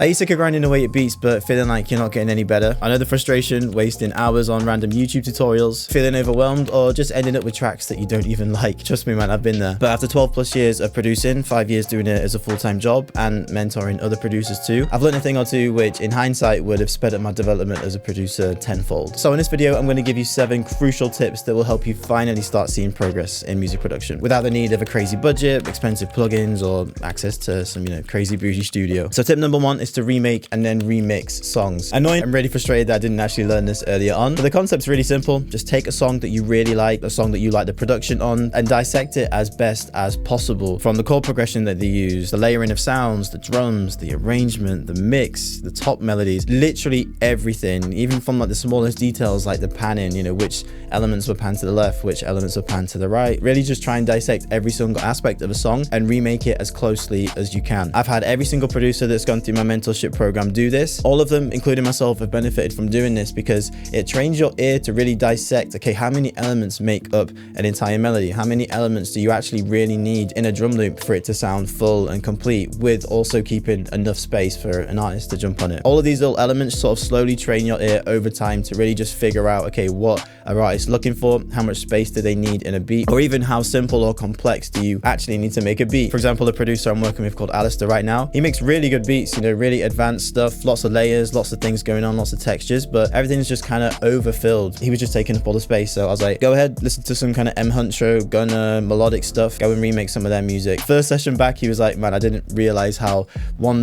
Are you sick of grinding away at beats but feeling like you're not getting any better? I know the frustration, wasting hours on random YouTube tutorials, feeling overwhelmed, or just ending up with tracks that you don't even like. Trust me man, I've been there. But after 12 plus years of producing, 5 years doing it as a full-time job and mentoring other producers too, I've learned a thing or two which in hindsight would have sped up my development as a producer tenfold. So in this video, I'm going to give you 7 crucial tips that will help you finally start seeing progress in music production without the need of a crazy budget, expensive plugins, or access to some, crazy bougie studio. So tip number 1 is to remake and then remix songs. I know I'm really frustrated that I didn't actually learn this earlier on, but the concept's really simple. Just take a song that you really like, a song that you like the production on, and dissect it as best as possible. From the chord progression that they use, the layering of sounds, the drums, the arrangement, the mix, the top melodies, literally everything, even from like the smallest details like the panning, which elements were panned to the left, which elements were panned to the right. Really just try and dissect every single aspect of a song and remake it as closely as you can. I've had every single producer that's gone through my mentorship program do this. All of them, including myself, have benefited from doing this because it trains your ear to really dissect, okay, how many elements make up an entire melody? How many elements do you actually really need in a drum loop for it to sound full and complete, with also keeping enough space for an artist to jump on it? All of these little elements sort of slowly train your ear over time to really just figure out, okay, what are artists looking for? How much space do they need in a beat? Or even how simple or complex do you actually need to make a beat? For example, the producer I'm working with called Alistair right now, he makes really good beats, really advanced stuff, lots of layers, lots of things going on, lots of textures, but everything's just kind of overfilled. He was just taking up all the space, so I was like, go ahead, listen to some kind of M Hunt Show, Gunner, melodic stuff, go and remake some of their music. First session back, he was like, man, I didn't realize how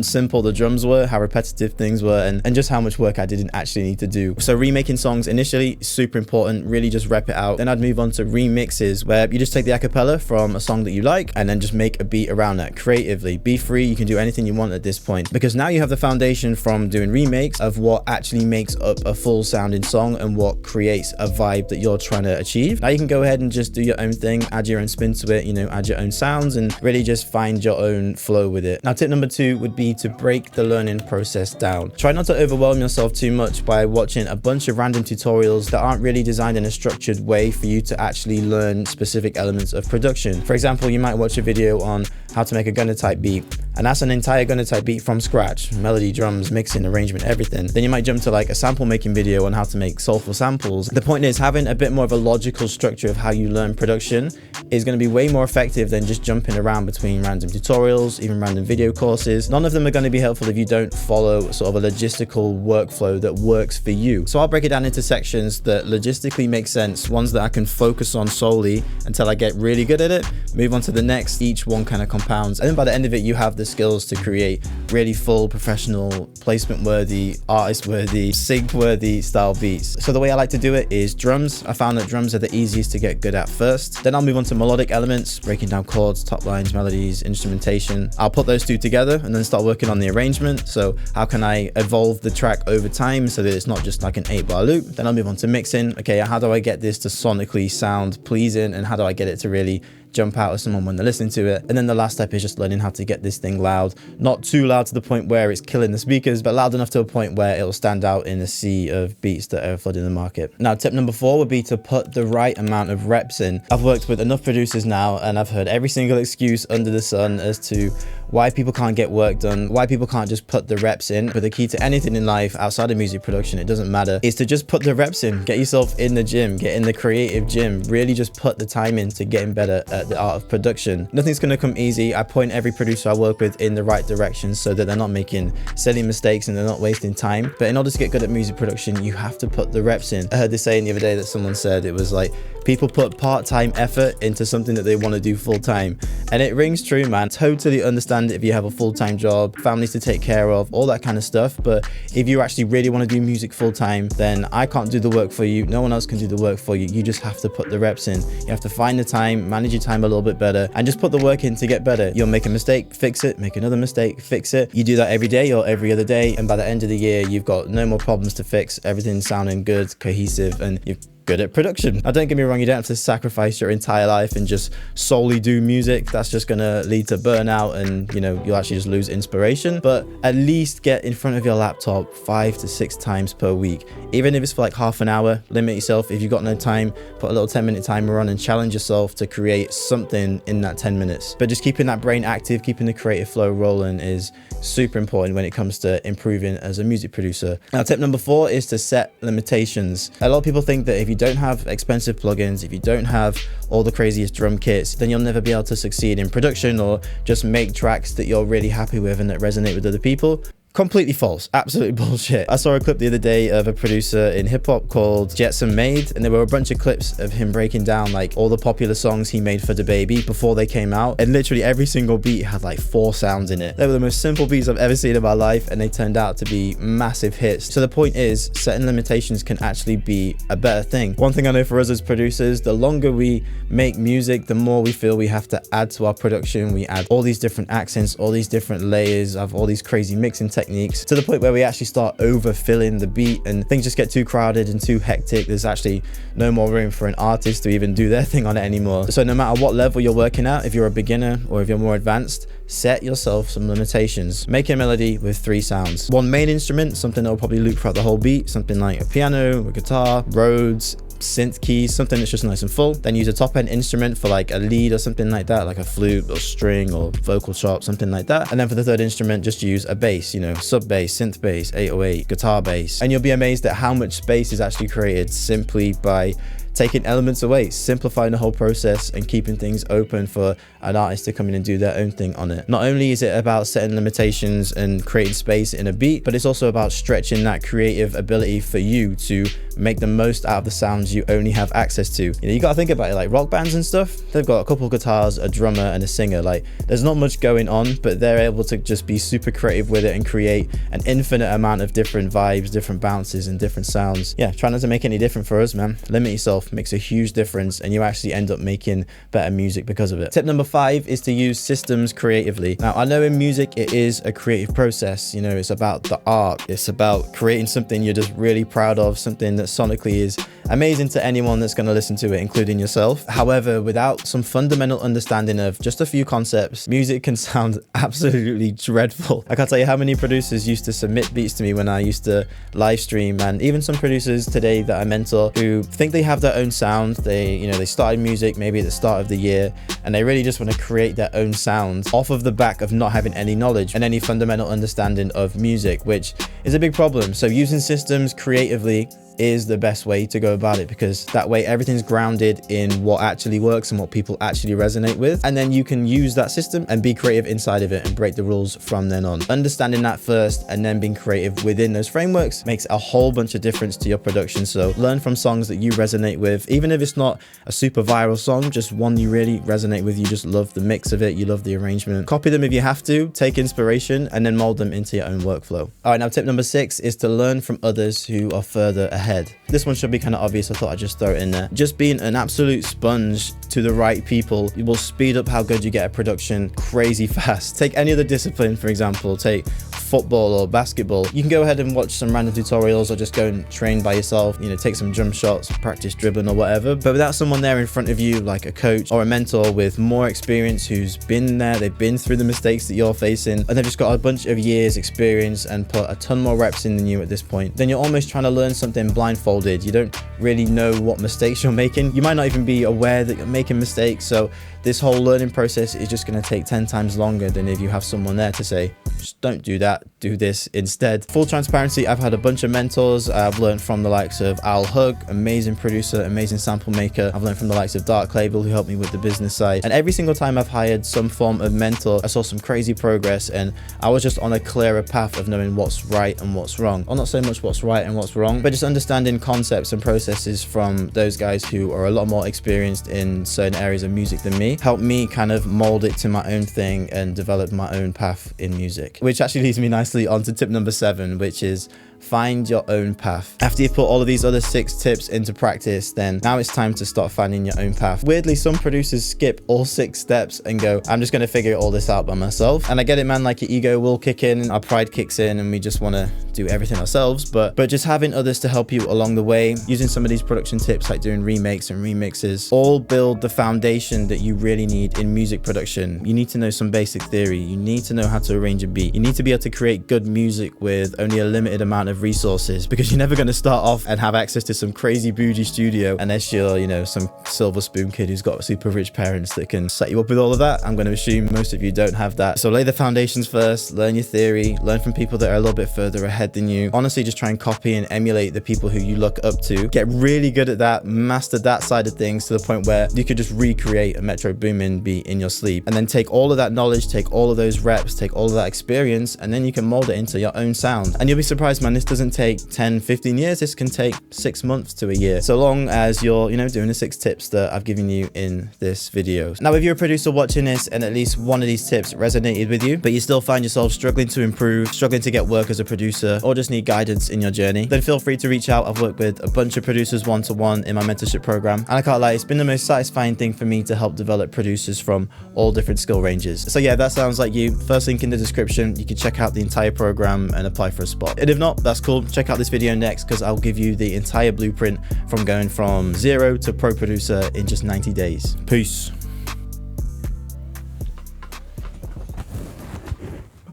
simple the drums were, how repetitive things were, and just how much work I didn't actually need to do. So remaking songs initially, super important, really just rep it out. Then I'd move on to remixes, where you just take the acapella from a song that you like and then just make a beat around that creatively. Be free, you can do anything you want at this point, because now you have the foundation from doing remakes of what actually makes up a full sounding song and what creates a vibe that you're trying to achieve. Now you can go ahead and just do your own thing, add your own spin to it, add your own sounds and really just find your own flow with it. Now tip number 2 would be to break the learning process down. Try not to overwhelm yourself too much by watching a bunch of random tutorials that aren't really designed in a structured way for you to actually learn specific elements of production. For example, you might watch a video on how to make a Gunner type beat, and that's an entire Gunner type beat from scratch, melody, drums, mixing, arrangement, everything. Then you might jump to like a sample making video on how to make soulful samples. The point is, having a bit more of a logical structure of how you learn production is going to be way more effective than just jumping around between random tutorials, even random video courses. None of them are going to be helpful if you don't follow sort of a logistical workflow that works for you. So I'll break it down into sections that logistically make sense, ones that I can focus on solely until I get really good at it, move on to the next, each one kind of compounds, and then by the end of it you have the skills to create really full, professional, placement worthy, artist worthy, sync worthy style beats. So the way I like to do it is drums. I found that drums are the easiest to get good at first. Then I'll move on to melodic elements, breaking down chords, top lines, melodies, instrumentation. I'll put those two together and then start working on the arrangement. So how can I evolve the track over time so that it's not just like an 8-bar loop? Then I'll move on to mixing. Okay, how do I get this to sonically sound pleasing, and how do I get it to really jump out of someone when they're listening to it? And then the last step is just learning how to get this thing loud, not too loud to the point where it's killing the speakers, but loud enough to a point where it'll stand out in a sea of beats that are flooding the market. Now tip number 4 would be to put the right amount of reps in. I've worked with enough producers now and I've heard every single excuse under the sun as to why people can't get work done, why people can't just put the reps in. But the key to anything in life outside of music production, it doesn't matter, is to just put the reps in. Get yourself in the gym, get in the creative gym, really just put the time in to getting better at the art of production. Nothing's going to come easy. I point every producer I work with in the right direction so that they're not making silly mistakes and they're not wasting time. But in order to get good at music production, you have to put the reps in. I heard this saying the other day that someone said, it was like, people put part-time effort into something that they want to do full-time. And it rings true, man. Totally understand if you have a full-time job, families to take care of, all that kind of stuff. But if you actually really want to do music full-time, then I can't do the work for you. No one else can do the work for you. You just have to put the reps in. You have to find the time, manage your time a little bit better, and just put the work in to get better. You'll make a mistake, fix it, make another mistake, fix it. You do that every day or every other day, and by the end of the year, you've got no more problems to fix. Everything's sounding good, cohesive, and you've good at production. Now, don't get me wrong, you don't have to sacrifice your entire life and just solely do music. That's just gonna lead to burnout and, you know, you'll actually just lose inspiration. But at least get in front of your laptop 5 to 6 times per week. Even if it's for like half an hour, limit yourself. If you've got no time, put a little 10-minute timer on and challenge yourself to create something in that 10 minutes. But just keeping that brain active, keeping the creative flow rolling is super important when it comes to improving as a music producer. Now, tip number 4 is to set limitations. A lot of people think that if you don't have expensive plugins, if you don't have all the craziest drum kits, then you'll never be able to succeed in production or just make tracks that you're really happy with and that resonate with other people. Completely false. Absolute bullshit. I saw a clip the other day of a producer in hip hop called Jetson Made, and there were a bunch of clips of him breaking down like all the popular songs he made for DaBaby before they came out, and literally every single beat had like 4 sounds in it. They were the most simple beats I've ever seen in my life, and they turned out to be massive hits. So the point is, setting limitations can actually be a better thing. One thing I know for us as producers, the longer we make music, the more we feel we have to add to our production. We add all these different accents, all these different layers of all these crazy mixing techniques, to the point where we actually start overfilling the beat and things just get too crowded and too hectic. There's actually no more room for an artist to even do their thing on it anymore. So no matter what level you're working at, if you're a beginner or if you're more advanced, set yourself some limitations. Make a melody with 3 sounds. One main instrument, something that will probably loop throughout the whole beat, something like a piano, a guitar, Rhodes, synth keys, something that's just nice and full. Then use a top end instrument for like a lead or something like that, like a flute or string or vocal chop, something like that. And then for the third instrument, just use a bass, you know, sub bass, synth bass, 808, guitar bass. And you'll be amazed at how much space is actually created simply by taking elements away, simplifying the whole process and keeping things open for an artist to come in and do their own thing on it. Not only is it about setting limitations and creating space in a beat, but it's also about stretching that creative ability for you to make the most out of the sounds you only have access to. You know, you gotta think about it, like rock bands and stuff, they've got a couple of guitars, a drummer and a singer. Like there's not much going on, but they're able to just be super creative with it and create an infinite amount of different vibes, different bounces and different sounds. Yeah, try not to make any different for us, man. Limit yourself makes a huge difference and you actually end up making better music because of it. Tip number 5 is to use systems creatively. Now, I know in music it is a creative process, you know, it's about the art, it's about creating something you're just really proud of, something that sonically is amazing to anyone that's going to listen to it, including yourself. However, without some fundamental understanding of just a few concepts, music can sound absolutely dreadful. I can't tell you how many producers used to submit beats to me when I used to live stream, and even some producers today that I mentor who think they have their own sound. They started music maybe at the start of the year and they really just want to create their own sound off of the back of not having any knowledge and any fundamental understanding of music, which is a big problem. So using systems creatively is the best way to go about it, because that way everything's grounded in what actually works and what people actually resonate with, and then you can use that system and be creative inside of it and break the rules from then on. Understanding that first and then being creative within those frameworks makes a whole bunch of difference to your production. So learn from songs that you resonate with, even if it's not a super viral song, just one you really resonate with, you just love the mix of it, you love the arrangement. Copy them if you have to, take inspiration and then mold them into your own workflow. All right, now tip number 6 is to learn from others who are further ahead. This one should be kind of obvious, I thought I'd just throw it in there. Just being an absolute sponge to the right people will speed up how good you get at production crazy fast. Take any other discipline, for example, take football or basketball. You can go ahead and watch some random tutorials or just go and train by yourself, you know, take some jump shots, practice dribbling or whatever. But without someone there in front of you, like a coach or a mentor with more experience who's been there, they've been through the mistakes that you're facing, and they've just got a bunch of years experience and put a ton more reps in than you at this point, then you're almost trying to learn something blindfolded. You don't really know what mistakes you're making. You might not even be aware that you're making mistakes. So this whole learning process is just going to take 10 times longer than if you have someone there to say, just don't do that, do this instead. Full transparency, I've had a bunch of mentors. I've learned from the likes of Al Hug, amazing producer, amazing sample maker. I've learned from the likes of Dark Label, who helped me with the business side. And every single time I've hired some form of mentor, I saw some crazy progress and I was just on a clearer path of knowing what's right and what's wrong. Or not so much what's right and what's wrong, but just understanding concepts and processes from those guys who are a lot more experienced in certain areas of music than me, helped me kind of mold it to my own thing and develop my own path in music. Which actually leads me nicely onto tip number 7, which is find your own path. After you've put all of these other 6 tips into practice, then now it's time to start finding your own path. Weirdly, some producers skip all 6 steps and go, I'm just going to figure all this out by myself. And I get it, man, like your ego will kick in, our pride kicks in, and we just want to do everything ourselves. But just having others to help you along the way, using some of these production tips like doing remakes and remixes, all build the foundation that you really need in music production. You need to know some basic theory. You need to know how to arrange a beat. You need to be able to create good music with only a limited amount of resources, because you're never going to start off and have access to some crazy bougie studio unless you're, you know, some silver spoon kid who's got super rich parents that can set you up with all of that. I'm going to assume most of you don't have that. So lay the foundations first, learn your theory, learn from people that are a little bit further ahead than you. Honestly, just try and copy and emulate the people who you look up to. Get really good at that, master that side of things to the point where you could just recreate a Metro Boomin beat in your sleep, and then take all of that knowledge, take all of those reps, take all of that experience, and then you can mold it into your own sound. And you'll be surprised, man, this doesn't take 10, 15 years. This can take 6 months to a year, so long as you're, you know, doing the 6 tips that I've given you in this video. Now, if you're a producer watching this and at least one of these tips resonated with you, but you still find yourself struggling to improve, struggling to get work as a producer, or just need guidance in your journey, then feel free to reach out. I've worked with a bunch of producers one-to-one in my mentorship program, and I can't lie, it's been the most satisfying thing for me to help develop producers from all different skill ranges. So yeah, that sounds like you. First link in the description. You can check out the entire program and apply for a spot. And if not, that's cool. Check out this video next, because I'll give you the entire blueprint from going from 0 to pro producer in just 90 days. Peace.